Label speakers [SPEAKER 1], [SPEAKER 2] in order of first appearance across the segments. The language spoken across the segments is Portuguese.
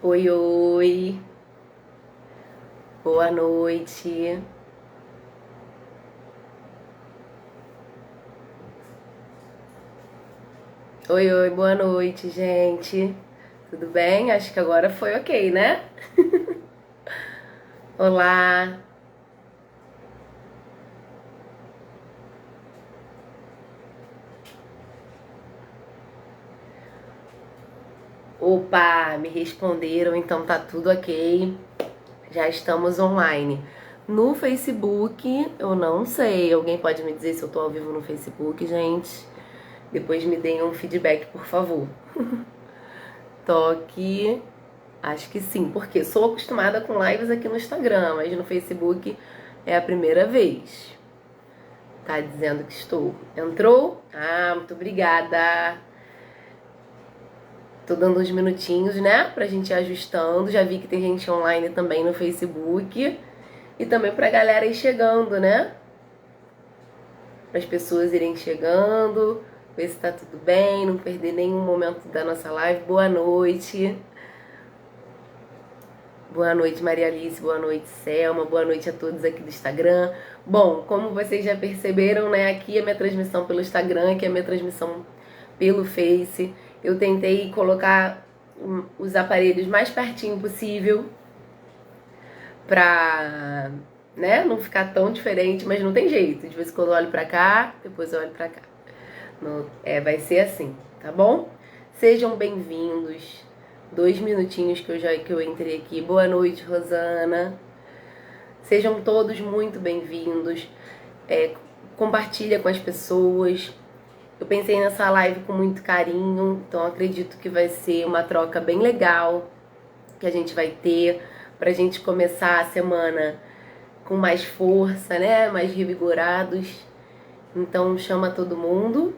[SPEAKER 1] Oi, oi, boa noite. Oi, oi, boa noite, gente. Tudo bem? Acho que agora foi ok, né? Olá. Opa, me responderam, então tá tudo ok. Já estamos online. No Facebook, eu não sei. Alguém pode me dizer se eu tô ao vivo no Facebook, gente? Depois me deem um feedback, por favor. Toque. Acho que sim, porque sou acostumada com lives aqui no Instagram, mas no Facebook é a primeira vez. Tá dizendo que estou. Entrou? Ah, muito obrigada. Tô dando uns minutinhos, né? Pra gente ir ajustando. Já vi que tem gente online também no Facebook. E também pra galera ir chegando, né? Para as pessoas irem chegando. Ver se tá tudo bem, não perder nenhum momento da nossa live. Boa noite. Boa noite, Maria Alice. Boa noite, Selma. Boa noite a todos aqui do Instagram. Bom, como vocês já perceberam, né? Aqui é minha transmissão pelo Instagram, aqui é minha transmissão pelo Face. Eu tentei colocar os aparelhos mais pertinho possível pra, né, não ficar tão diferente, mas não tem jeito. De vez em quando eu olho pra cá, depois eu olho pra cá. Vai ser assim, tá bom? Sejam bem-vindos. 2 minutinhos que eu entrei aqui. Boa noite, Rosana. Sejam todos muito bem-vindos. Compartilha com as pessoas. Eu pensei nessa live com muito carinho, então acredito que vai ser uma troca bem legal que a gente vai ter pra gente começar a semana com mais força, né? Mais revigorados. Então chama todo mundo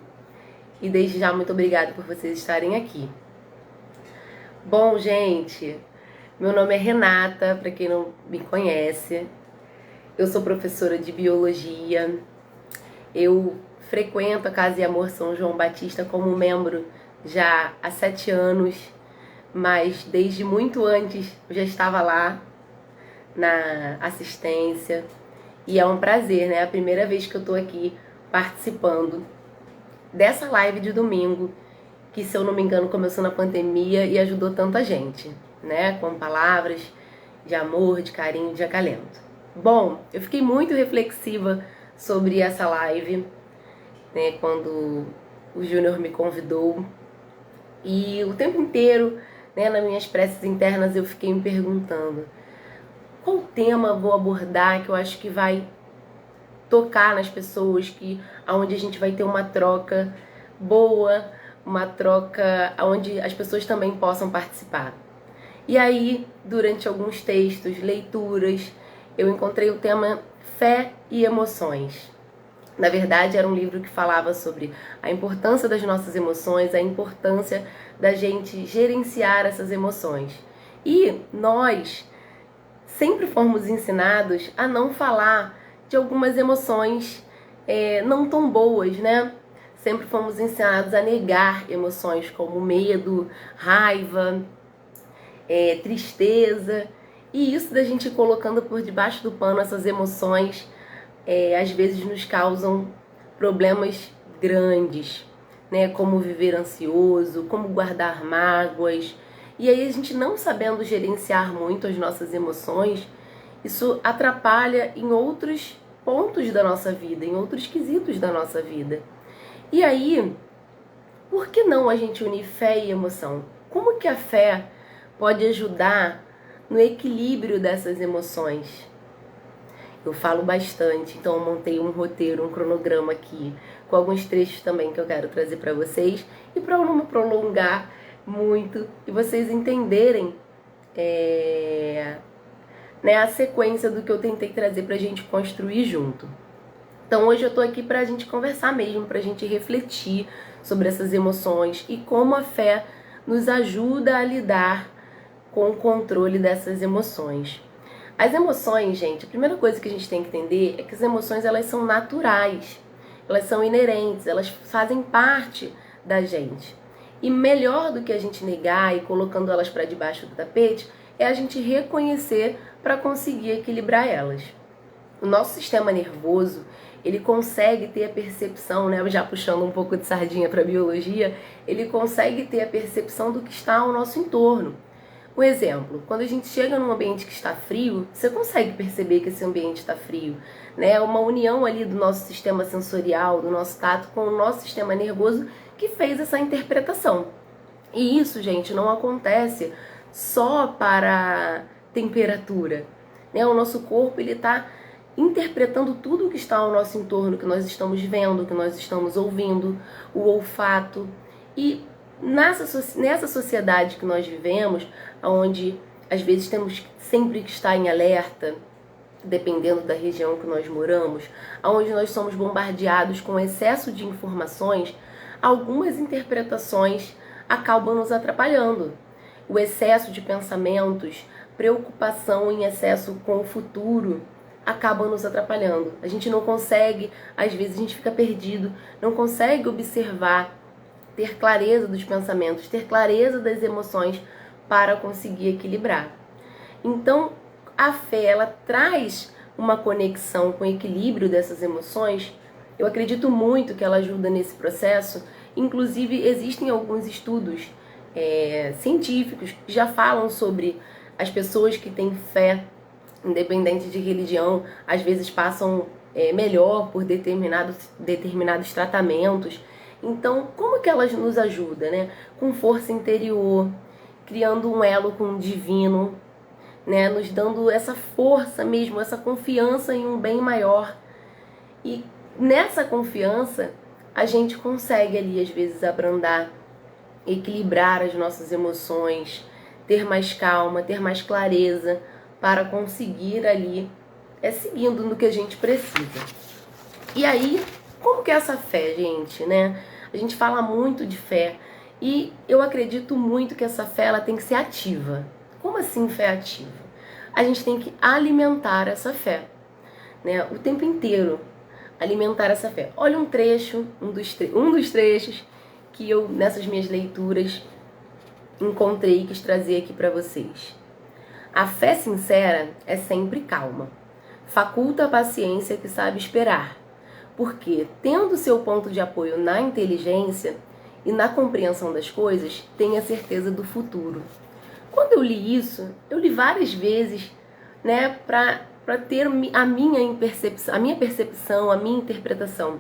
[SPEAKER 1] e desde já muito obrigada por vocês estarem aqui. Bom, gente, meu nome é Renata, para quem não me conhece. Eu sou professora de biologia. Eu frequento a Casa e Amor São João Batista como membro já há 7 anos, mas desde muito antes eu já estava lá na assistência. E é um prazer, né? É a primeira vez que eu tô aqui participando dessa live de domingo, que, se eu não me engano, começou na pandemia e ajudou tanta gente, né? Com palavras de amor, de carinho, de acalento. Bom, eu fiquei muito reflexiva sobre essa live, né? Quando o Júnior me convidou. E o tempo inteiro, né, nas minhas preces internas, eu fiquei me perguntando qual tema vou abordar que eu acho que vai tocar nas pessoas, aonde a gente vai ter uma troca boa, uma troca onde as pessoas também possam participar. E aí, durante alguns textos, leituras, eu encontrei o tema Fé e Emoções. Na verdade, era um livro que falava sobre a importância das nossas emoções, a importância da gente gerenciar essas emoções. E nós sempre fomos ensinados a não falar de algumas emoções não tão boas, né? Sempre fomos ensinados a negar emoções como medo, raiva, tristeza. E isso da gente ir colocando por debaixo do pano essas emoções, às vezes nos causam problemas grandes, né? Como viver ansioso, como guardar mágoas. E aí a gente não sabendo gerenciar muito as nossas emoções, isso atrapalha em outros pontos da nossa vida, em outros quesitos da nossa vida. E aí, por que não a gente unir fé e emoção? Como que a fé pode ajudar no equilíbrio dessas emoções? Eu falo bastante, então eu montei um roteiro, um cronograma aqui, com alguns trechos também que eu quero trazer para vocês, e para eu não me prolongar muito e vocês entenderem né, a sequência do que eu tentei trazer pra gente construir junto. Então hoje eu tô aqui pra gente conversar mesmo, pra gente refletir sobre essas emoções e como a fé nos ajuda a lidar com o controle dessas emoções. As emoções, gente, a primeira coisa que a gente tem que entender é que as emoções, elas são naturais, elas são inerentes, elas fazem parte da gente. E melhor do que a gente negar e colocando elas para debaixo do tapete, é a gente reconhecer para conseguir equilibrar elas. O nosso sistema nervoso, ele consegue ter a percepção, né, já puxando um pouco de sardinha para a biologia, ele consegue ter a percepção do que está ao nosso entorno. Um exemplo, quando a gente chega num ambiente que está frio, você consegue perceber que esse ambiente está frio, né? Uma união ali do nosso sistema sensorial, do nosso tato com o nosso sistema nervoso que fez essa interpretação. E isso, gente, não acontece só para temperatura, né? O nosso corpo, ele está interpretando tudo o que está ao nosso entorno, que nós estamos vendo, que nós estamos ouvindo, o olfato. E nessa sociedade que nós vivemos, onde às vezes temos sempre que estar em alerta, dependendo da região que nós moramos, onde nós somos bombardeados com excesso de informações, algumas interpretações acabam nos atrapalhando. O excesso de pensamentos, preocupação em excesso com o futuro, acabam nos atrapalhando. A gente não consegue, às vezes a gente fica perdido, não consegue observar, ter clareza dos pensamentos, ter clareza das emoções para conseguir equilibrar. Então, a fé, ela traz uma conexão com o equilíbrio dessas emoções. Eu acredito muito que ela ajuda nesse processo. Inclusive, existem alguns estudos científicos que já falam sobre as pessoas que têm fé, independente de religião, às vezes passam melhor por determinados tratamentos. Então, como que elas nos ajudam, né? Com força interior, criando um elo com o divino, né? Nos dando essa força mesmo, essa confiança em um bem maior. E nessa confiança, a gente consegue ali, às vezes, abrandar, equilibrar as nossas emoções, ter mais calma, ter mais clareza, para conseguir ali, seguindo no que a gente precisa. E aí, como que é essa fé, gente, né? A gente fala muito de fé e eu acredito muito que essa fé ela tem que ser ativa. Como assim fé ativa? A gente tem que alimentar essa fé, né? O tempo inteiro, alimentar essa fé. Olha um trecho, um dos trechos que eu, nessas minhas leituras, encontrei e quis trazer aqui para vocês. A fé sincera é sempre calma. Faculta a paciência que sabe esperar. Porque, tendo seu ponto de apoio na inteligência e na compreensão das coisas, tem a certeza do futuro. Quando eu li isso, eu li várias vezes, né, para ter a minha percepção, a minha interpretação.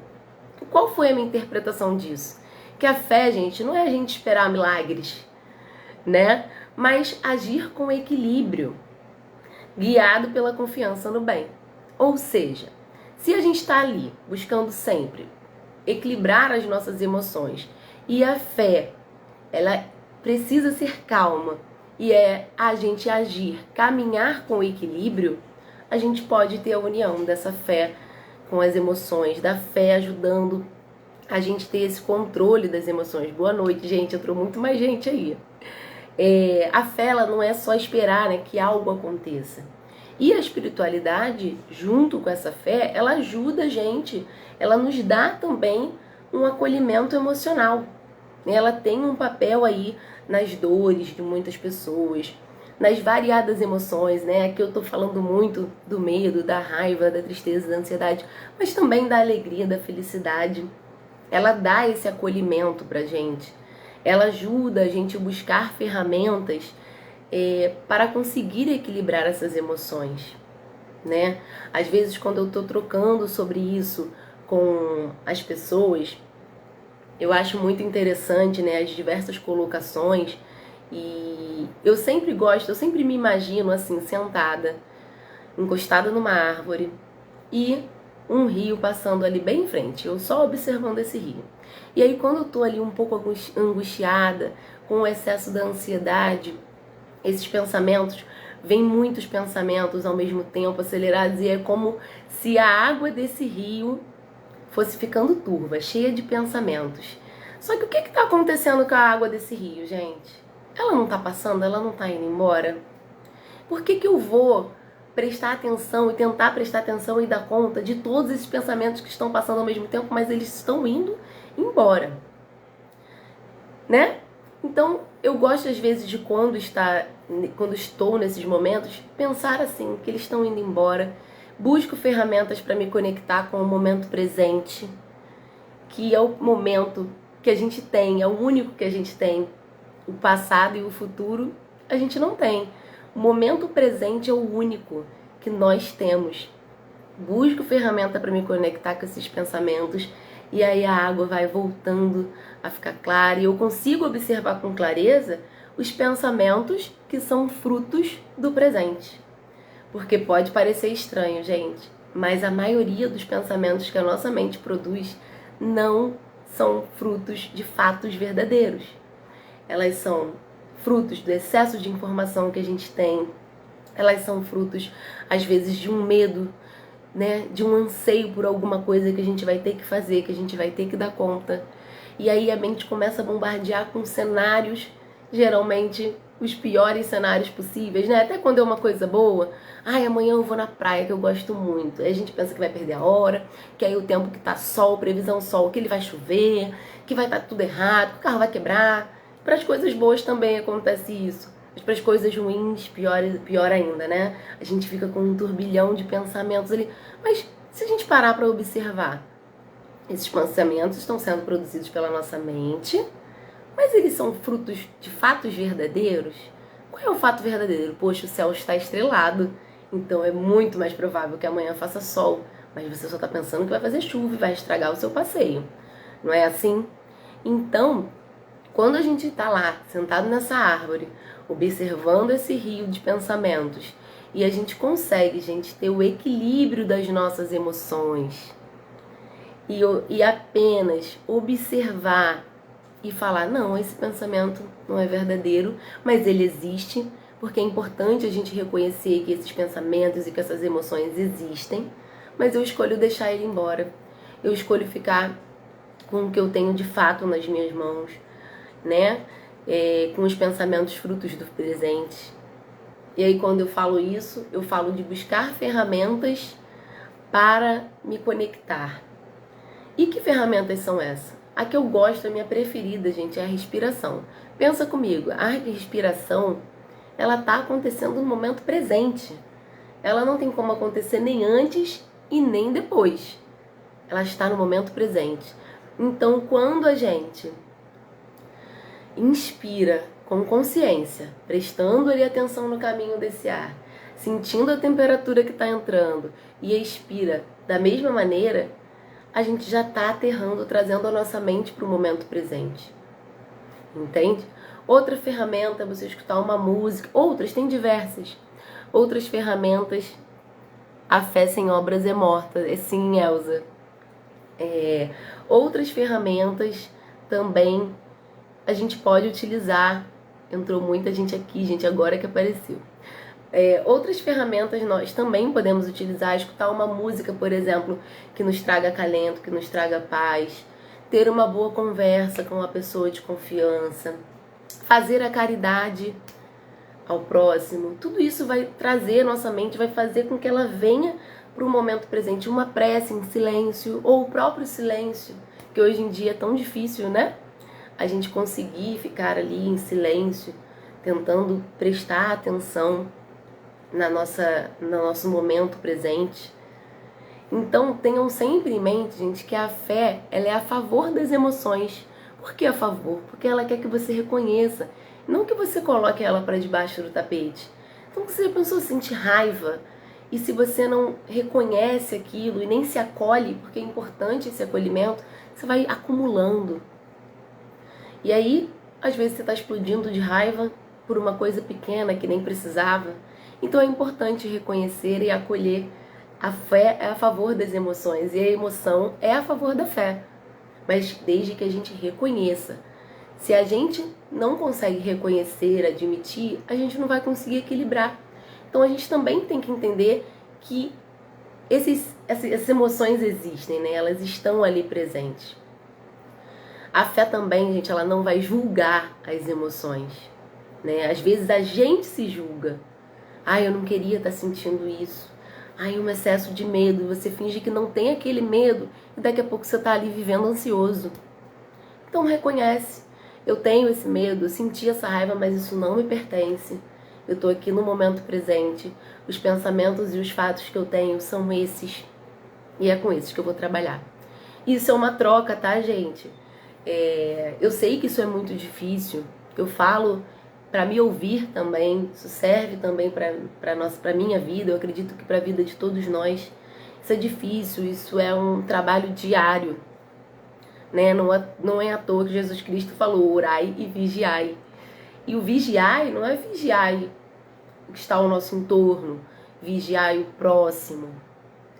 [SPEAKER 1] Qual foi a minha interpretação disso? Que a fé, gente, não é a gente esperar milagres, né? Mas agir com equilíbrio, guiado pela confiança no bem. Ou seja, se a gente está ali buscando sempre equilibrar as nossas emoções e a fé, ela precisa ser calma e é a gente agir, caminhar com equilíbrio, a gente pode ter a união dessa fé com as emoções, da fé ajudando a gente ter esse controle das emoções. Boa noite, gente, entrou muito mais gente aí. A fé, ela não é só esperar, né, que algo aconteça. E a espiritualidade, junto com essa fé, ela ajuda a gente, ela nos dá também um acolhimento emocional. Ela tem um papel aí nas dores de muitas pessoas, nas variadas emoções, né? Aqui eu tô falando muito do medo, da raiva, da tristeza, da ansiedade, mas também da alegria, da felicidade. Ela dá esse acolhimento pra gente. Ela ajuda a gente a buscar ferramentas para conseguir equilibrar essas emoções, né? Às vezes, quando eu tô trocando sobre isso com as pessoas, eu acho muito interessante, né, as diversas colocações, e eu sempre me imagino assim, sentada, encostada numa árvore e um rio passando ali bem em frente, eu só observando esse rio. E aí, quando eu tô ali um pouco angustiada, com o excesso da ansiedade, esses pensamentos, vêm muitos pensamentos ao mesmo tempo, acelerados, e é como se a água desse rio fosse ficando turva, cheia de pensamentos. Só que o que está acontecendo com a água desse rio, gente? Ela não está passando, ela não está indo embora. Por que eu vou prestar atenção e tentar prestar atenção e dar conta de todos esses pensamentos que estão passando ao mesmo tempo, mas eles estão indo embora, né? Então, eu gosto às vezes de quando estou nesses momentos, pensar assim, que eles estão indo embora. Busco ferramentas para me conectar com o momento presente, que é o momento que a gente tem, é o único que a gente tem. O passado e o futuro a gente não tem. O momento presente é o único que nós temos. Busco ferramenta para me conectar com esses pensamentos e aí a água vai voltando a ficar clara e eu consigo observar com clareza os pensamentos que são frutos do presente. Porque pode parecer estranho, gente, mas a maioria dos pensamentos que a nossa mente produz não são frutos de fatos verdadeiros. Elas são frutos do excesso de informação que a gente tem. Elas são frutos, às vezes, de um medo, né? De um anseio por alguma coisa que a gente vai ter que fazer, que a gente vai ter que dar conta. E aí a mente começa a bombardear com cenários, geralmente os piores cenários possíveis, né? Até quando é uma coisa boa. Ai, amanhã eu vou na praia, que eu gosto muito. Aí a gente pensa que vai perder a hora, que aí o tempo que tá sol, previsão sol, que ele vai chover, que vai estar tudo errado, que o carro vai quebrar. Para as coisas boas também acontece isso. Mas para as coisas ruins, pior ainda, né? A gente fica com um turbilhão de pensamentos ali. Mas se a gente parar para observar, esses pensamentos estão sendo produzidos pela nossa mente, mas eles são frutos de fatos verdadeiros? Qual é o fato verdadeiro? Poxa, o céu está estrelado, então é muito mais provável que amanhã faça sol, mas você só está pensando que vai fazer chuva e vai estragar o seu passeio. Não é assim? Então, quando a gente está lá, sentado nessa árvore, observando esse rio de pensamentos, e a gente consegue, gente, ter o equilíbrio das nossas emoções, e apenas observar e falar, não, esse pensamento não é verdadeiro, mas ele existe, porque é importante a gente reconhecer que esses pensamentos e que essas emoções existem, mas eu escolho deixar ele embora. Eu escolho ficar com o que eu tenho de fato nas minhas mãos, né? Com os pensamentos frutos do presente. E aí quando eu falo isso, eu falo de buscar ferramentas para me conectar. E que ferramentas são essas? A que eu gosto, a minha preferida, gente, é a respiração. Pensa comigo, a respiração, ela tá acontecendo no momento presente. Ela não tem como acontecer nem antes e nem depois. Ela está no momento presente. Então, quando a gente inspira com consciência, prestando ali atenção no caminho desse ar, sentindo a temperatura que está entrando e expira da mesma maneira, a gente já está aterrando, trazendo a nossa mente para o momento presente. Entende? Outra ferramenta é você escutar uma música, outras, tem diversas. Outras ferramentas, a fé sem obras é morta, é sim, Elza. Outras ferramentas também a gente pode utilizar. Entrou muita gente aqui, gente, agora que apareceu. Outras ferramentas nós também podemos utilizar, escutar uma música, por exemplo, que nos traga acalento, que nos traga paz, ter uma boa conversa com uma pessoa de confiança, fazer a caridade ao próximo. Tudo isso vai trazer nossa mente, vai fazer com que ela venha para o momento presente. Uma prece em silêncio ou o próprio silêncio, que hoje em dia é tão difícil, né? A gente conseguir ficar ali em silêncio, tentando prestar atenção no nosso momento presente. Então tenham sempre em mente, gente, que a fé, ela é a favor das emoções. Por que a favor? Porque ela quer que você reconheça, não que você coloque ela para debaixo do tapete. Então, se você pensou sentir raiva, e se você não reconhece aquilo e nem se acolhe, porque é importante esse acolhimento, você vai acumulando. E aí, às vezes você está explodindo de raiva por uma coisa pequena que nem precisava. Então é importante reconhecer e acolher. A fé é a favor das emoções e a emoção é a favor da fé. Mas desde que a gente reconheça. Se a gente não consegue reconhecer, admitir, a gente não vai conseguir equilibrar. Então a gente também tem que entender que essas emoções existem, né? Elas estão ali presentes. A fé também, gente, ela não vai julgar as emoções, né? Às vezes a gente se julga. Ai, eu não queria estar sentindo isso. Ai, um excesso de medo. Você finge que não tem aquele medo e daqui a pouco você está ali vivendo ansioso. Então reconhece. Eu tenho esse medo, eu senti essa raiva, mas isso não me pertence. Eu tô aqui no momento presente. Os pensamentos e os fatos que eu tenho são esses. E é com esses que eu vou trabalhar. Isso é uma troca, tá, gente? Eu sei que isso é muito difícil. Eu falo para me ouvir também. Isso serve também para minha vida. Eu acredito que para a vida de todos nós. Isso é difícil. Isso é um trabalho diário, né? Não é à toa que Jesus Cristo falou: orai e vigiai. E o vigiai não é vigiai o que está ao nosso entorno, vigiai o próximo.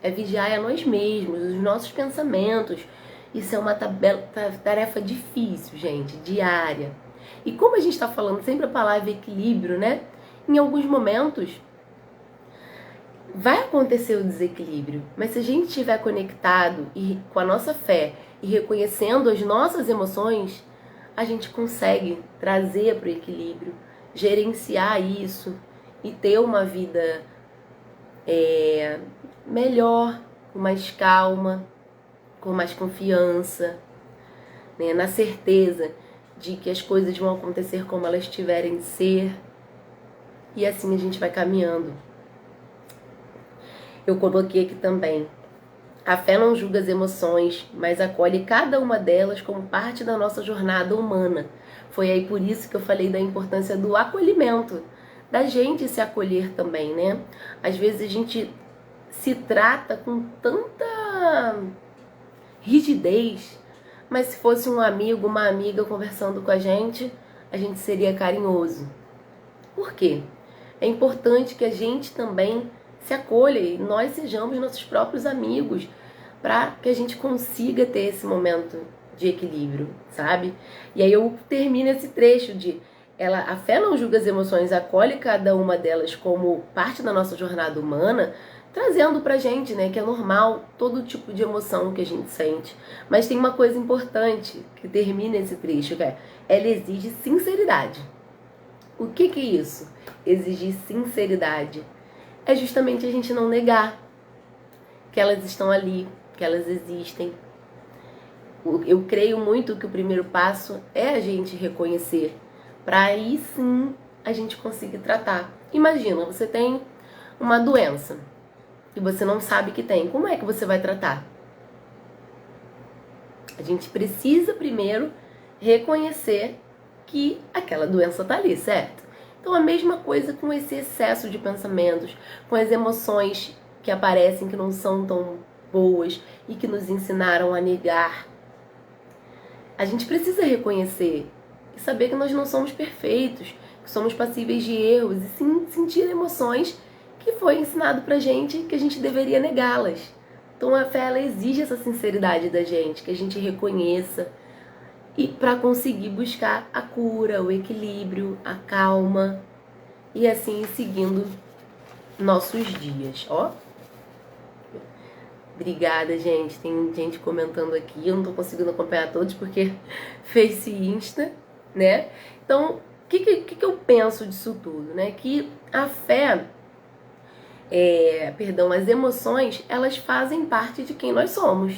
[SPEAKER 1] É vigiar a nós mesmos, os nossos pensamentos. Isso é uma tarefa difícil, gente, diária. E como a gente está falando sempre a palavra equilíbrio, né? Em alguns momentos vai acontecer o desequilíbrio, mas se a gente estiver conectado e com a nossa fé e reconhecendo as nossas emoções, a gente consegue trazer para o equilíbrio, gerenciar isso e ter uma vida melhor, com mais calma, com mais confiança, né? Na certeza de que as coisas vão acontecer como elas tiverem de ser. E assim a gente vai caminhando. Eu coloquei aqui também: a fé não julga as emoções, mas acolhe cada uma delas como parte da nossa jornada humana. Foi aí por isso que eu falei da importância do acolhimento, da gente se acolher também, né? Às vezes a gente se trata com tanta rigidez, mas se fosse um amigo, uma amiga conversando com a gente seria carinhoso. Por quê? É importante que a gente também se acolha e nós sejamos nossos próprios amigos, para que a gente consiga ter esse momento de equilíbrio, sabe? E aí eu termino esse trecho de a fé não julga as emoções, acolhe cada uma delas como parte da nossa jornada humana, trazendo pra gente, né, que é normal todo tipo de emoção que a gente sente. Mas tem uma coisa importante que termina esse trecho, que ela exige sinceridade. O que é isso? Exigir sinceridade. É justamente a gente não negar que elas estão ali, que elas existem. Eu creio muito que o primeiro passo é a gente reconhecer, para aí sim a gente conseguir tratar. Imagina, você tem uma doença e você não sabe que tem. Como é que você vai tratar? A gente precisa primeiro reconhecer que aquela doença está ali, certo? Então a mesma coisa com esse excesso de pensamentos, com as emoções que aparecem que não são tão boas e que nos ensinaram a negar. A gente precisa reconhecer e saber que nós não somos perfeitos, que somos passíveis de erros e sim sentir emoções que foi ensinado pra gente que a gente deveria negá-las. Então a fé ela exige essa sinceridade da gente, que a gente reconheça e para conseguir buscar a cura, o equilíbrio, a calma e assim seguindo nossos dias, ó. Obrigada, gente. Tem gente comentando aqui. Eu não tô conseguindo acompanhar todos porque Face e Insta, né? Então, o que eu penso disso tudo, né? Que a fé, as emoções, elas fazem parte de quem nós somos.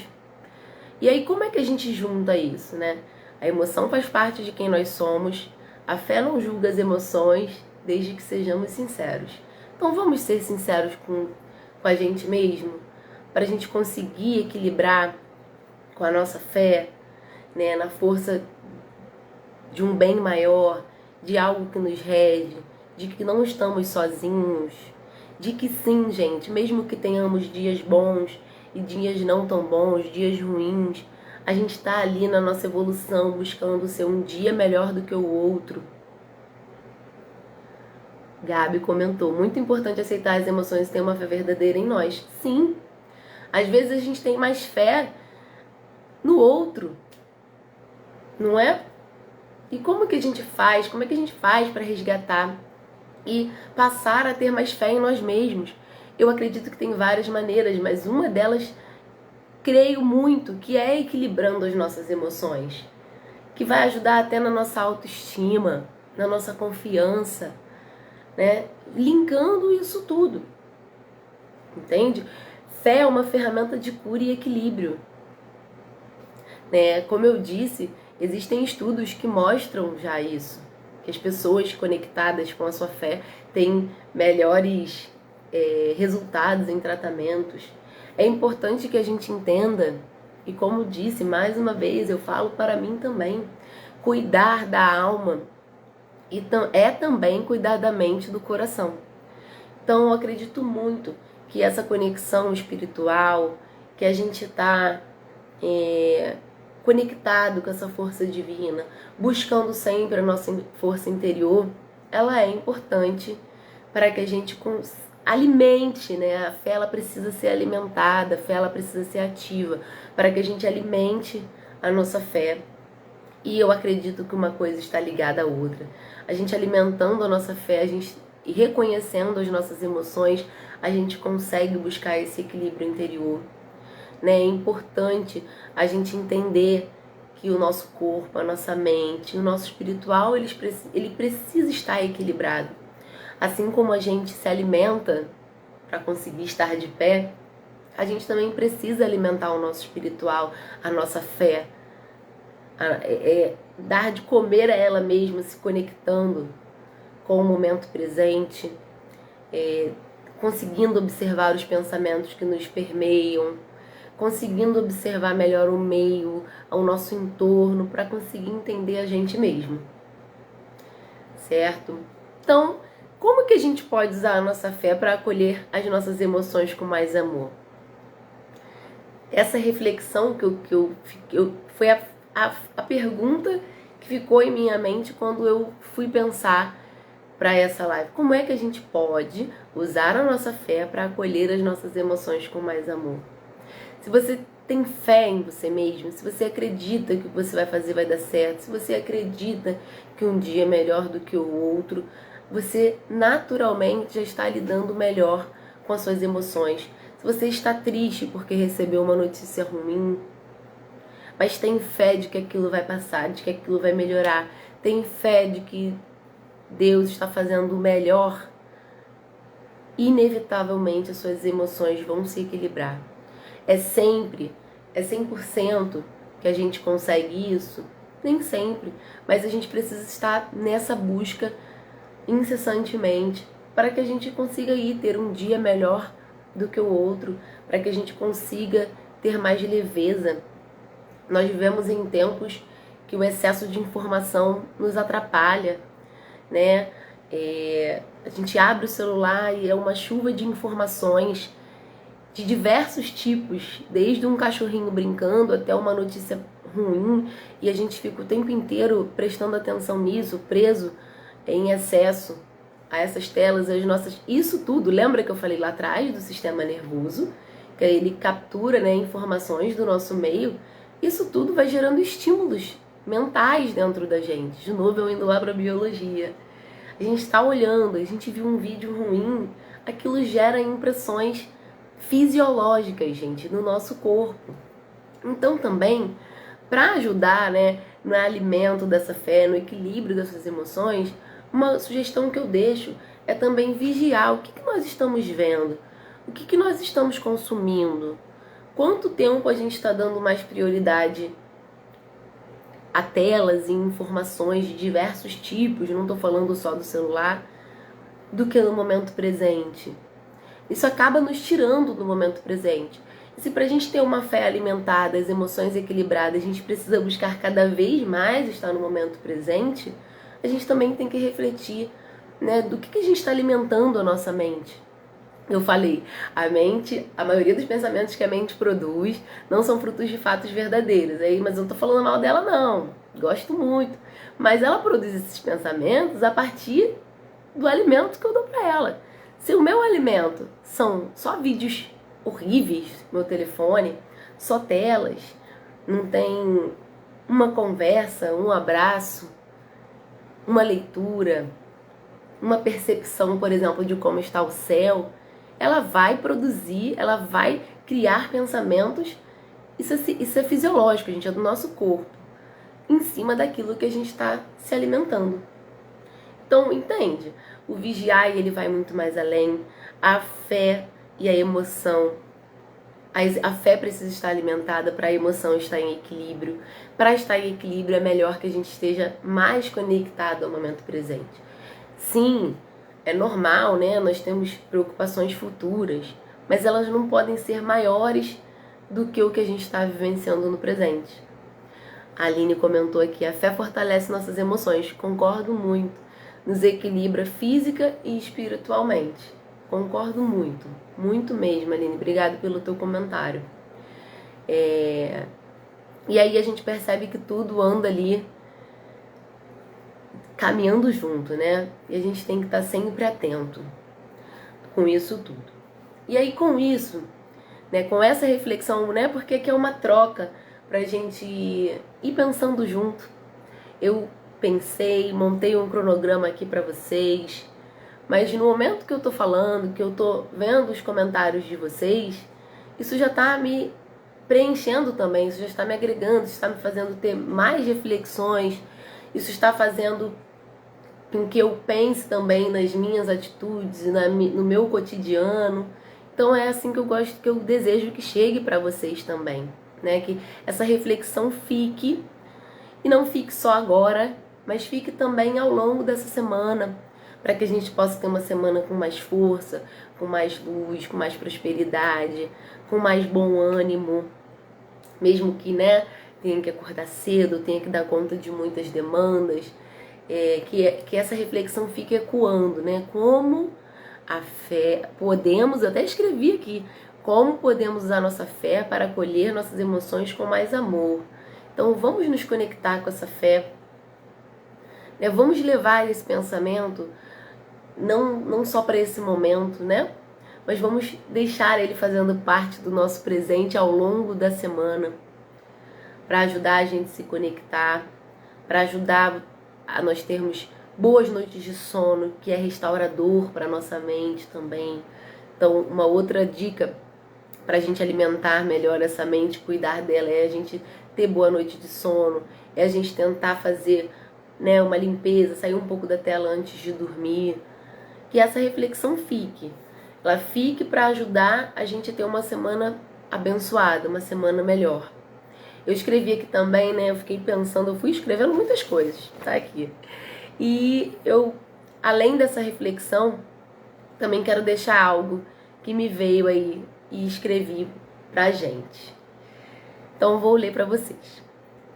[SPEAKER 1] E aí, como é que a gente junta isso, né? A emoção faz parte de quem nós somos. A fé não julga as emoções, desde que sejamos sinceros. Então, vamos ser sinceros com a gente mesmo, para a gente conseguir equilibrar com a nossa fé, né, na força de um bem maior, de algo que nos rege, de que não estamos sozinhos, de que sim, gente, mesmo que tenhamos dias bons e dias não tão bons, dias ruins, a gente está ali na nossa evolução, buscando ser um dia melhor do que o outro. Gabi comentou: muito importante aceitar as emoções e ter uma fé verdadeira em nós. Sim, às vezes a gente tem mais fé no outro, não é? E como que a gente faz? Como é que a gente faz para resgatar e passar a ter mais fé em nós mesmos? Eu acredito que tem várias maneiras, mas uma delas, creio muito, que é equilibrando as nossas emoções, que vai ajudar até na nossa autoestima, na nossa confiança, né? Linkando isso tudo, entende? Fé é uma ferramenta de cura e equilíbrio, né? Como eu disse, Existem estudos que mostram já isso, que as pessoas conectadas com a sua fé têm melhores resultados em tratamentos. É importante que a gente entenda, e como disse, mais uma vez, eu falo para mim também, cuidar da alma é também cuidar da mente e do coração. Então, eu acredito muito que essa conexão espiritual, que a gente está conectado com essa força divina, buscando sempre a nossa força interior, ela é importante para que a gente alimente, né? A fé ela precisa ser alimentada, a fé ela precisa ser ativa, para que a gente alimente a nossa fé. E eu acredito que uma coisa está ligada à outra. A gente alimentando a nossa fé, e reconhecendo as nossas emoções, a gente consegue buscar esse equilíbrio interior. Né? É importante a gente entender que o nosso corpo, a nossa mente, o nosso espiritual, ele precisa estar equilibrado. Assim como a gente se alimenta para conseguir estar de pé, a gente também precisa alimentar o nosso espiritual, a nossa fé, dar de comer a ela mesma, se conectando com o momento presente, conseguindo observar os pensamentos que nos permeiam, conseguindo observar melhor o meio, o nosso entorno, para conseguir entender a gente mesmo, certo? Então, como que a gente pode usar a nossa fé para acolher as nossas emoções com mais amor? Essa reflexão foi a pergunta que ficou em minha mente quando eu fui pensar para essa live. Como é que a gente pode usar a nossa fé para acolher as nossas emoções com mais amor? Se você tem fé em você mesmo, se você acredita que o que você vai fazer vai dar certo, se você acredita que um dia é melhor do que o outro, você naturalmente já está lidando melhor com as suas emoções. Se você está triste porque recebeu uma notícia ruim, mas tem fé de que aquilo vai passar, de que aquilo vai melhorar, tem fé de que Deus está fazendo o melhor, inevitavelmente as suas emoções vão se equilibrar. É 100% que a gente consegue isso? Nem sempre, mas a gente precisa estar nessa busca incessantemente para que a gente consiga ter um dia melhor do que o outro, para que a gente consiga ter mais leveza. Nós vivemos em tempos que o excesso de informação nos atrapalha, né? A gente abre o celular e é uma chuva de informações de diversos tipos, desde um cachorrinho brincando até uma notícia ruim, e a gente fica o tempo inteiro prestando atenção nisso, preso em excesso a essas telas, isso tudo, lembra que eu falei lá atrás do sistema nervoso, que ele captura, né, informações do nosso meio. Isso tudo vai gerando estímulos mentais dentro da gente. De novo, eu indo lá para a biologia. A gente está olhando, a gente viu um vídeo ruim, aquilo gera impressões fisiológicas, gente, no nosso corpo. Então também, para ajudar, né, no alimento dessa fé, no equilíbrio dessas emoções, uma sugestão que eu deixo é também vigiar o que nós estamos vendo, o que nós estamos consumindo, quanto tempo a gente está dando mais prioridade a telas e informações de diversos tipos, não estou falando só do celular, do que no momento presente. Isso acaba nos tirando do momento presente. E se pra gente ter uma fé alimentada, as emoções equilibradas, a gente precisa buscar cada vez mais estar no momento presente, a gente também tem que refletir, né, do que a gente está alimentando a nossa mente. Eu falei, a maioria dos pensamentos que a mente produz não são frutos de fatos verdadeiros. Mas eu não tô falando mal dela, não. Gosto muito. Mas ela produz esses pensamentos a partir do alimento que eu dou pra ela. Se o meu alimento são só vídeos horríveis no meu telefone, só telas, não tem uma conversa, um abraço, uma leitura, uma percepção, por exemplo, de como está o céu, ela vai produzir, ela vai criar pensamentos, isso é fisiológico, gente, é do nosso corpo, em cima daquilo que a gente está se alimentando. Então, entende? O vigiar, ele vai muito mais além, a fé e a emoção, A fé precisa estar alimentada para a emoção estar em equilíbrio. Para estar em equilíbrio é melhor que a gente esteja mais conectado ao momento presente. Sim, é normal, né? Nós temos preocupações futuras, mas elas não podem ser maiores do que o que a gente está vivenciando no presente. A Aline comentou aqui, a fé fortalece nossas emoções. Concordo muito. Nos equilibra física e espiritualmente. Concordo muito. Muito mesmo, Aline. Obrigada pelo teu comentário. E aí a gente percebe que tudo anda ali caminhando junto, né? E a gente tem que estar sempre atento com isso tudo. E aí com isso, né, com essa reflexão, né, porque aqui é uma troca pra gente ir pensando junto. Eu pensei, montei um cronograma aqui pra vocês, mas no momento que eu tô falando, que eu tô vendo os comentários de vocês, isso já tá me preenchendo também, isso já está me agregando, isso está me fazendo ter mais reflexões, isso está fazendo com que eu pense também nas minhas atitudes, no meu cotidiano. Então é assim que eu gosto, que eu desejo que chegue para vocês também, né? Que essa reflexão fique, e não fique só agora, mas fique também ao longo dessa semana, para que a gente possa ter uma semana com mais força, com mais luz, com mais prosperidade, com mais bom ânimo, mesmo que, né, tenha que acordar cedo, tenha que dar conta de muitas demandas, que essa reflexão fique ecoando, né? Como a fé, eu até escrevi aqui, como podemos usar nossa fé para acolher nossas emoções com mais amor. Então vamos nos conectar com essa fé, né? Vamos levar esse pensamento não só para esse momento, né? Mas vamos deixar ele fazendo parte do nosso presente ao longo da semana, para ajudar a gente a se conectar, para ajudar a nós termos boas noites de sono, que é restaurador para nossa mente também. Então, uma outra dica para a gente alimentar melhor essa mente, cuidar dela, é a gente ter boa noite de sono, é a gente tentar fazer, né, uma limpeza, sair um pouco da tela antes de dormir. Que essa reflexão ela fique para ajudar a gente a ter uma semana abençoada, uma semana melhor. Eu escrevi aqui também, né? Eu fiquei pensando, eu fui escrevendo muitas coisas, tá aqui. E eu, além dessa reflexão, também quero deixar algo que me veio aí e escrevi pra gente. Então vou ler para vocês.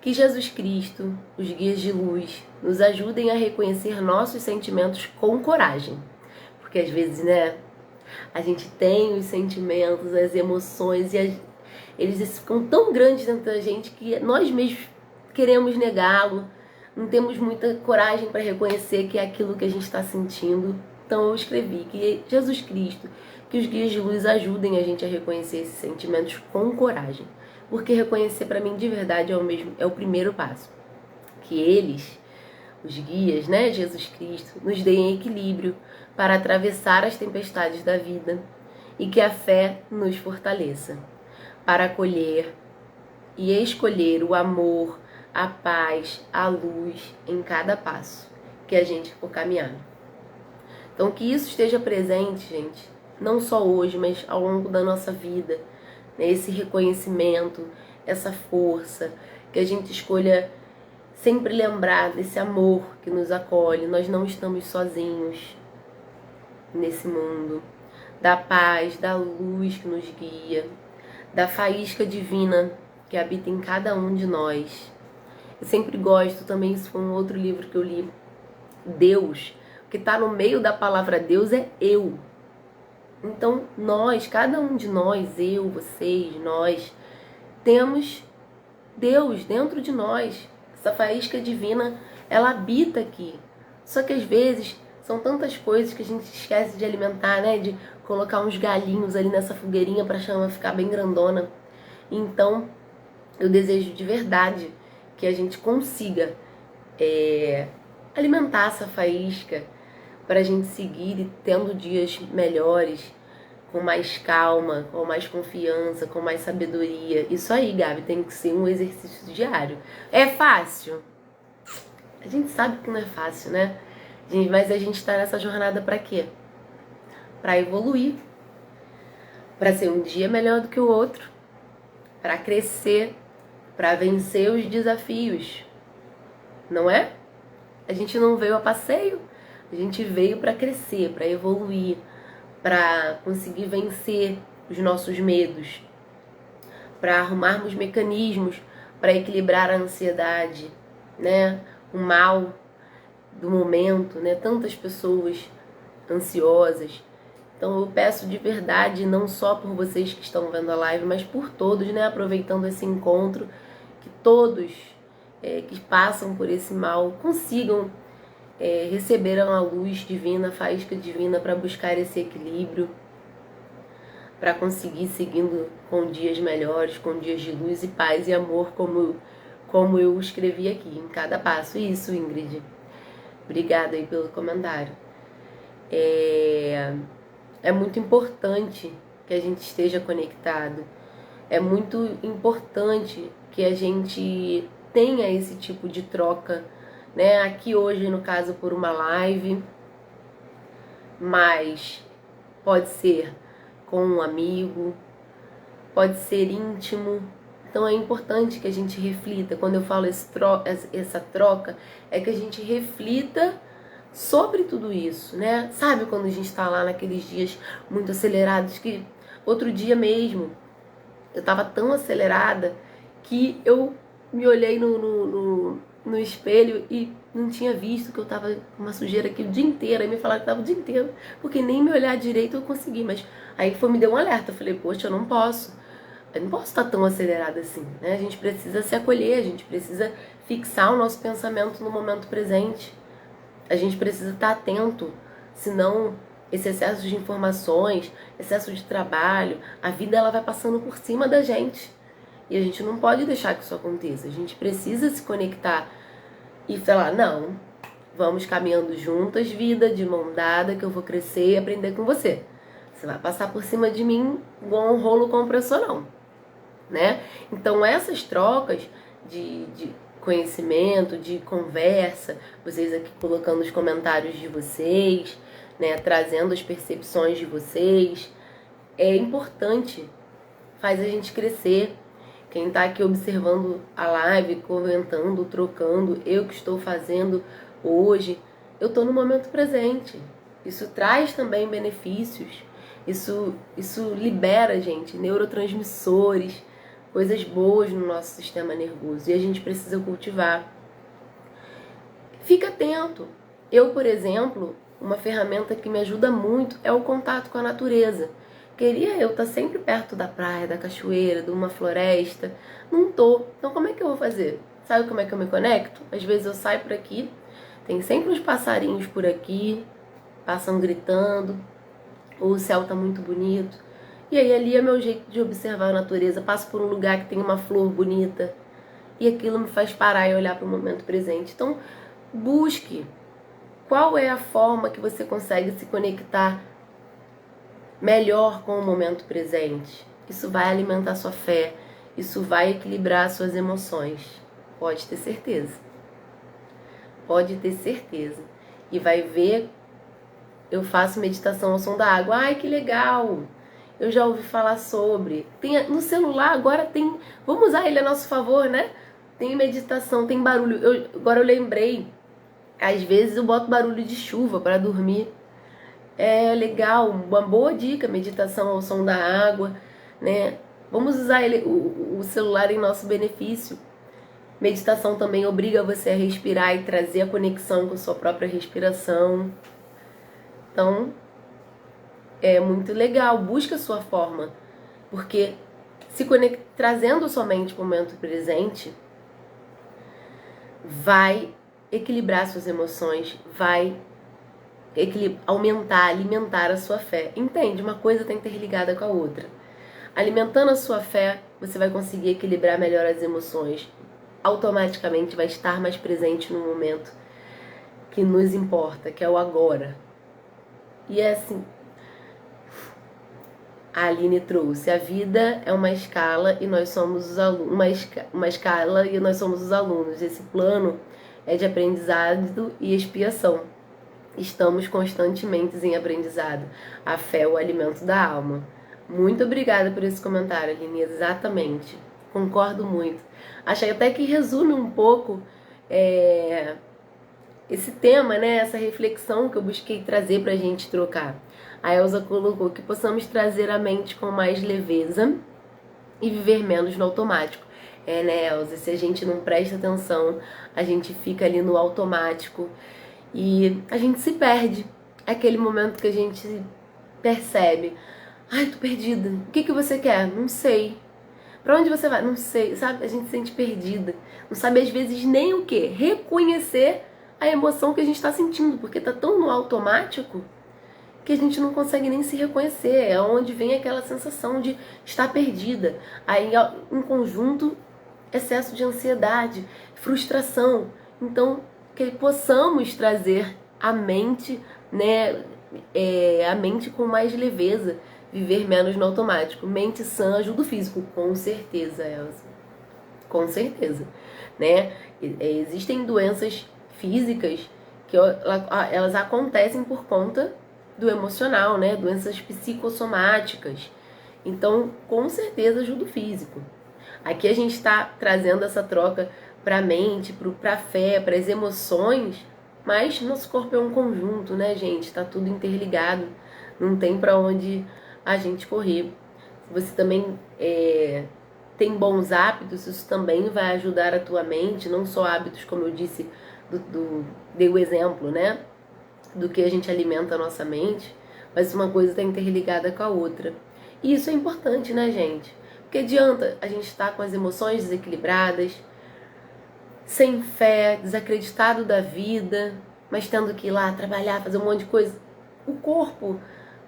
[SPEAKER 1] Que Jesus Cristo, os guias de luz, nos ajudem a reconhecer nossos sentimentos com coragem. Porque às vezes, né, a gente tem os sentimentos, as emoções e eles ficam tão grandes dentro da gente que nós mesmos queremos negá-lo, não temos muita coragem para reconhecer que é aquilo que a gente está sentindo. Então eu escrevi que Jesus Cristo, que os guias de luz ajudem a gente a reconhecer esses sentimentos com coragem, porque reconhecer para mim de verdade é o primeiro passo. Que eles, os guias, né, Jesus Cristo, nos deem equilíbrio para atravessar as tempestades da vida e que a fé nos fortaleça para acolher e escolher o amor, a paz, a luz em cada passo que a gente for caminhar. Então que isso esteja presente, gente, não só hoje, mas ao longo da nossa vida, né? Esse reconhecimento, essa força, que a gente escolha sempre lembrar desse amor que nos acolhe, nós não estamos sozinhos nesse mundo, da paz, da luz que nos guia, da faísca divina que habita em cada um de nós. Eu sempre gosto também, isso foi um outro livro que eu li, Deus, o que está no meio da palavra Deus é eu. Então nós, cada um de nós, eu, vocês, nós, temos Deus dentro de nós. Essa faísca divina, ela habita aqui. Só que às vezes são tantas coisas que a gente esquece de alimentar, né? De colocar uns galinhos ali nessa fogueirinha para a chama ficar bem grandona. Então, eu desejo de verdade que a gente consiga alimentar essa faísca para a gente seguir tendo dias melhores, com mais calma, com mais confiança, com mais sabedoria. Isso aí, Gabi, tem que ser um exercício diário. É fácil? A gente sabe que não é fácil, né? Mas a gente tá nessa jornada para quê? Para evoluir. para ser um dia melhor do que o outro, para crescer, para vencer os desafios, não é? A gente não veio a passeio, a gente veio para crescer, para evoluir, para conseguir vencer os nossos medos, para arrumarmos mecanismos para equilibrar a ansiedade, né? O mal do momento, né? Tantas pessoas ansiosas. Então eu peço de verdade, não só por vocês que estão vendo a live, mas por todos, né? Aproveitando esse encontro, que todos que passam por esse mal consigam receber a luz divina, a faísca divina para buscar esse equilíbrio, para conseguir seguindo com dias melhores, com dias de luz e paz e amor, como eu escrevi aqui em cada passo. Isso, Ingrid. Obrigada aí pelo comentário. É muito importante que a gente esteja conectado. É muito importante que a gente tenha esse tipo de troca, né? Aqui hoje, no caso, por uma live, mas pode ser com um amigo, pode ser íntimo. Então é importante que a gente reflita. Quando eu falo essa troca, é que a gente reflita sobre tudo isso, né? Sabe quando a gente tá lá naqueles dias muito acelerados, que outro dia mesmo eu tava tão acelerada que eu me olhei no espelho e não tinha visto que eu tava com uma sujeira aqui o dia inteiro. Aí me falaram que tava o dia inteiro, porque nem me olhar direito eu consegui. Mas aí me deu um alerta. Eu falei, poxa, eu não posso estar tão acelerada assim, né? A gente precisa se acolher, a gente precisa fixar o nosso pensamento no momento presente. A gente precisa estar atento, senão esse excesso de informações, excesso de trabalho, a vida ela vai passando por cima da gente. E a gente não pode deixar que isso aconteça. A gente precisa se conectar e falar, não, vamos caminhando juntas, vida, de mão dada, que eu vou crescer e aprender com você. Você vai passar por cima de mim igual um rolo compressor, não. Né? Então essas trocas de conhecimento, de conversa, vocês aqui colocando os comentários de vocês, né, trazendo as percepções de vocês, é importante, faz a gente crescer. Quem está aqui observando a live, comentando, trocando, eu que estou fazendo hoje, eu estou no momento presente. Isso traz também benefícios, isso libera, gente, neurotransmissores, coisas boas no nosso sistema nervoso, e a gente precisa cultivar. Fica atento. Eu, por exemplo, uma ferramenta que me ajuda muito é o contato com a natureza. Queria eu estar sempre perto da praia, da cachoeira, de uma floresta. Não tô. Então como é que eu vou fazer? Sabe como é que eu me conecto? Às vezes eu saio por aqui, tem sempre uns passarinhos por aqui, passam gritando, ou o céu tá muito bonito. E aí ali é meu jeito de observar a natureza. Passo por um lugar que tem uma flor bonita e aquilo me faz parar e olhar para o momento presente. Então, busque qual é a forma que você consegue se conectar melhor com o momento presente. Isso vai alimentar sua fé, isso vai equilibrar suas emoções. Pode ter certeza. Pode ter certeza. E vai ver, eu faço meditação ao som da água. Ai, que legal! Eu já ouvi falar sobre. Tem no celular agora tem. Vamos usar ele a nosso favor, né? Tem meditação, tem barulho. Agora eu lembrei. Às vezes eu boto barulho de chuva para dormir. É legal, uma boa dica, meditação ao som da água, né? Vamos usar o celular em nosso benefício. Meditação também obriga você a respirar e trazer a conexão com a sua própria respiração. Então, é muito legal, busca a sua forma, porque trazendo somente o momento presente, vai equilibrar suas emoções, vai aumentar, alimentar a sua fé. Entende? Uma coisa está interligada com a outra. Alimentando a sua fé, você vai conseguir equilibrar melhor as emoções. Automaticamente vai estar mais presente no momento que nos importa, que é o agora. E é assim, a Aline trouxe, a vida é uma escala e nós somos os alunos, uma escala e nós somos os alunos. Esse plano é de aprendizado e expiação. Estamos constantemente em aprendizado. A fé é o alimento da alma. Muito obrigada por esse comentário, Aline. Exatamente. Concordo muito. Acho até que resume um pouco esse tema, né? Essa reflexão que eu busquei trazer para a gente trocar. A Elza colocou que possamos trazer a mente com mais leveza e viver menos no automático. Né, Elza? Se a gente não presta atenção, a gente fica ali no automático e a gente se perde. É aquele momento que a gente percebe: ai, tô perdida. O que você quer? Não sei. Pra onde você vai? Não sei. Sabe? A gente se sente perdida. Não sabe às vezes nem o que. Reconhecer a emoção que a gente tá sentindo, porque tá tão no automático que a gente não consegue nem se reconhecer. É onde vem aquela sensação de estar perdida. Aí, em conjunto, excesso de ansiedade, frustração. Então, que possamos trazer a mente, né, a mente com mais leveza, viver menos no automático. Mente sã ajuda o físico, com certeza, Elza. Com certeza, né? Existem doenças físicas que elas acontecem por conta do emocional, né? Doenças psicossomáticas. Então, com certeza ajuda o físico. Aqui a gente está trazendo essa troca para a mente, para a fé, para as emoções, mas nosso corpo é um conjunto, né, gente? Está tudo interligado, não tem para onde a gente correr. Se você também tem bons hábitos, isso também vai ajudar a tua mente, não só hábitos, como eu disse, dei o exemplo, né, do que a gente alimenta a nossa mente, mas uma coisa está interligada com a outra. E isso é importante, né, gente? Porque adianta a gente estar com as emoções desequilibradas, sem fé, desacreditado da vida, mas tendo que ir lá trabalhar, fazer um monte de coisa. O corpo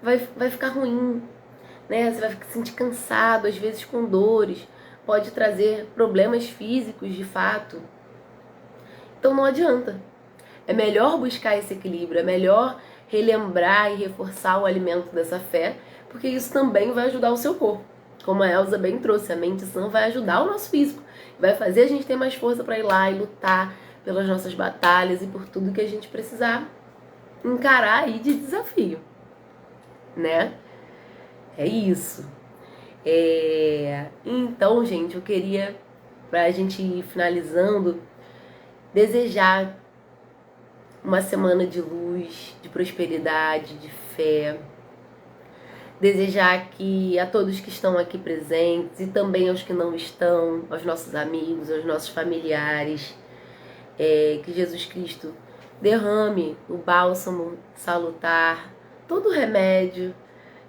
[SPEAKER 1] vai ficar ruim, né? Você vai se sentir cansado, às vezes com dores, pode trazer problemas físicos de fato. Então não adianta. É melhor buscar esse equilíbrio, é melhor relembrar e reforçar o alimento dessa fé, porque isso também vai ajudar o seu corpo. Como a Elza bem trouxe, a mente sã vai ajudar o nosso físico, vai fazer a gente ter mais força para ir lá e lutar pelas nossas batalhas e por tudo que a gente precisar encarar aí de desafio, né? É isso. Então, gente, eu queria, pra gente ir finalizando, desejar uma semana de luz, de prosperidade, de fé. Desejar que a todos que estão aqui presentes e também aos que não estão, aos nossos amigos, aos nossos familiares, que Jesus Cristo derrame o bálsamo salutar, todo o remédio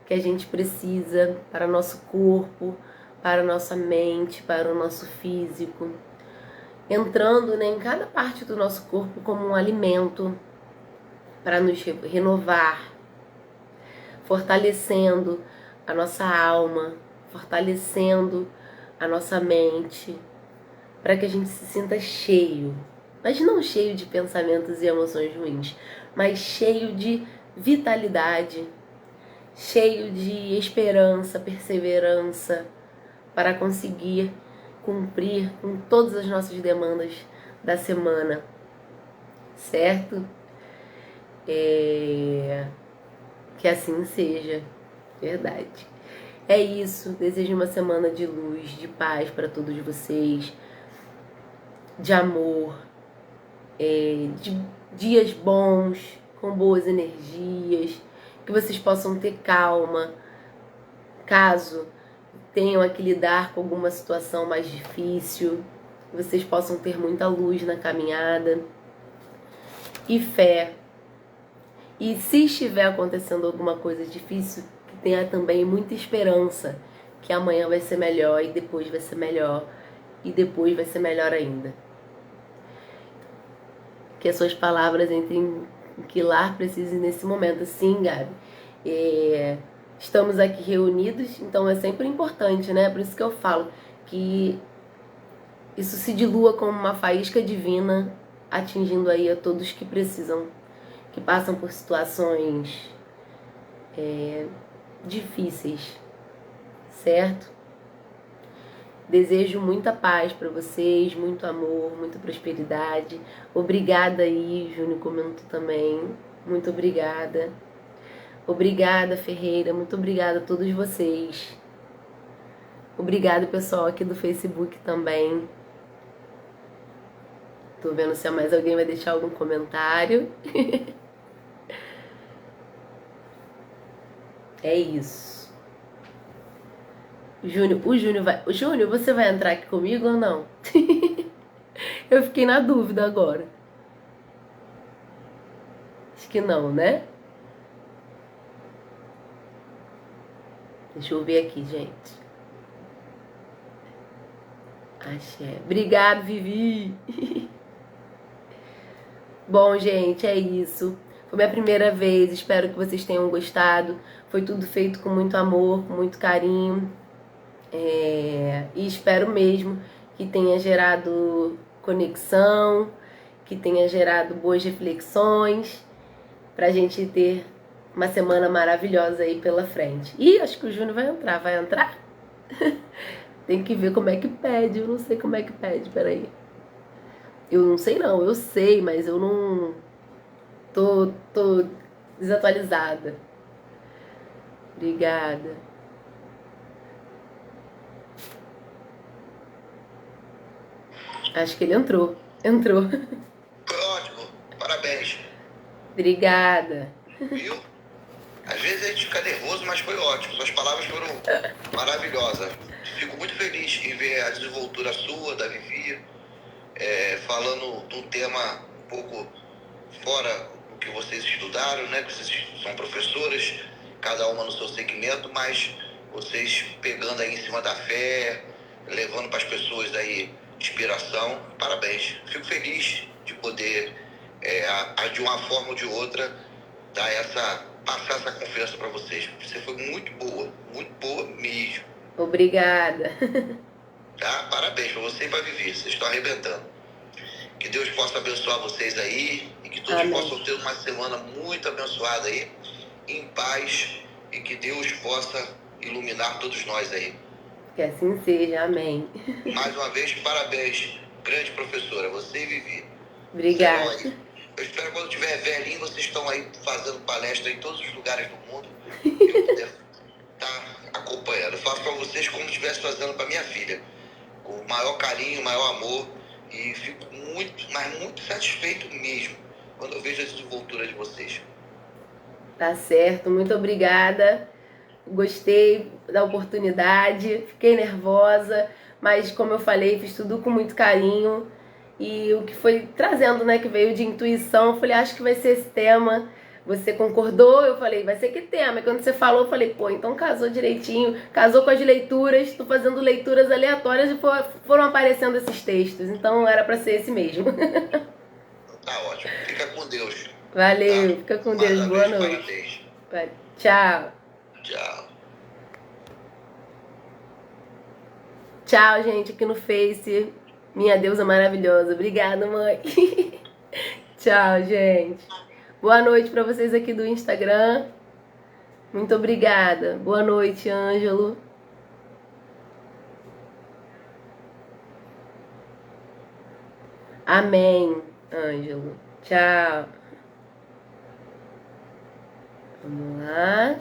[SPEAKER 1] que a gente precisa para o nosso corpo, para a nossa mente, para o nosso físico, entrando, né, em cada parte do nosso corpo como um alimento para nos renovar, fortalecendo a nossa alma, fortalecendo a nossa mente, para que a gente se sinta cheio, mas não cheio de pensamentos e emoções ruins, mas cheio de vitalidade, cheio de esperança, perseverança, para conseguir cumprir com todas as nossas demandas da semana, certo? Que assim seja, verdade. É isso, desejo uma semana de luz, de paz para todos vocês, de amor, de dias bons, com boas energias, que vocês possam ter calma, caso tenham que lidar com alguma situação mais difícil, que vocês possam ter muita luz na caminhada e fé. E se estiver acontecendo alguma coisa difícil, que tenha também muita esperança que amanhã vai ser melhor e depois vai ser melhor e depois vai ser melhor ainda. Que as suas palavras entrem em que lar precise nesse momento. Sim, Gabi. Estamos aqui reunidos, então é sempre importante, né? Por isso que eu falo que isso se dilua como uma faísca divina, atingindo aí a todos que precisam, que passam por situações difíceis, certo? Desejo muita paz para vocês, muito amor, muita prosperidade. Obrigada aí, Júnior comentou também. Muito obrigada. Obrigada, Ferreira. Muito obrigada a todos vocês. Obrigada, pessoal aqui do Facebook também. Tô vendo se mais alguém vai deixar algum comentário. É isso. Júnior, o Júnior vai. Júnior, você vai entrar aqui comigo ou não? Eu fiquei na dúvida agora. Acho que não, né? Deixa eu ver aqui, gente. Axé. Obrigado, Vivi. Bom, gente, é isso. Foi minha primeira vez, espero que vocês tenham gostado. Foi tudo feito com muito amor, com muito carinho. E espero mesmo que tenha gerado conexão, que tenha gerado boas reflexões, pra gente ter uma semana maravilhosa aí pela frente. E acho que o Júnior vai entrar. Vai entrar? Tem que ver como é que pede. Eu não sei como é que pede, peraí. Eu não sei não, eu sei, mas eu não... Tô desatualizada. Obrigada. Acho que ele entrou. Entrou.
[SPEAKER 2] Foi ótimo, parabéns.
[SPEAKER 1] Obrigada.
[SPEAKER 2] Viu? Às vezes a gente fica nervoso, mas foi ótimo. Suas palavras foram maravilhosas. Fico muito feliz em ver a desenvoltura sua, da Vivi, falando de um tema um pouco fora do que vocês estudaram, né? Que vocês são professoras, cada uma no seu segmento, mas vocês pegando aí em cima da fé, levando para as pessoas aí inspiração. Parabéns. Fico feliz de poder, de uma forma ou de outra, passar essa confiança para vocês. Você foi muito boa mesmo.
[SPEAKER 1] Obrigada.
[SPEAKER 2] Tá? Parabéns para você e para Vivi. Vocês estão arrebentando. Que Deus possa abençoar vocês aí e que todos
[SPEAKER 1] Amém.
[SPEAKER 2] possam ter uma semana muito abençoada aí, em paz, e que Deus possa iluminar todos nós aí.
[SPEAKER 1] Que assim seja, amém.
[SPEAKER 2] Mais uma vez, parabéns, grande professora, você e Vivi.
[SPEAKER 1] Obrigada.
[SPEAKER 2] Eu espero que quando tiver velhinho, vocês estão aí fazendo palestra em todos os lugares do mundo, e eu puder estar acompanhando. Eu faço para vocês como se estivesse fazendo para minha filha, com o maior carinho, o maior amor, e fico muito satisfeito mesmo quando eu vejo a desenvoltura de vocês.
[SPEAKER 1] Tá certo, muito obrigada. Gostei da oportunidade, fiquei nervosa, mas como eu falei, fiz tudo com muito carinho. E o que foi trazendo, né, que veio de intuição, eu falei, acho que vai ser esse tema. Você concordou? Eu falei, vai ser que tema? E quando você falou, eu falei, pô, então casou direitinho, casou com as leituras, estou fazendo leituras aleatórias e foram aparecendo esses textos. Então era para ser esse mesmo.
[SPEAKER 2] Tá ótimo. Fica com Deus.
[SPEAKER 1] Valeu,
[SPEAKER 2] Tá?
[SPEAKER 1] fica com Deus, boa noite.
[SPEAKER 2] Parabéns.
[SPEAKER 1] Tchau.
[SPEAKER 2] Tchau.
[SPEAKER 1] Tchau, gente, aqui no Face. Minha deusa maravilhosa. Obrigada, mãe. Tchau, gente. Boa noite para vocês aqui do Instagram. Muito obrigada. Boa noite, Ângelo. Amém, Ângelo. Tchau. Vamos lá.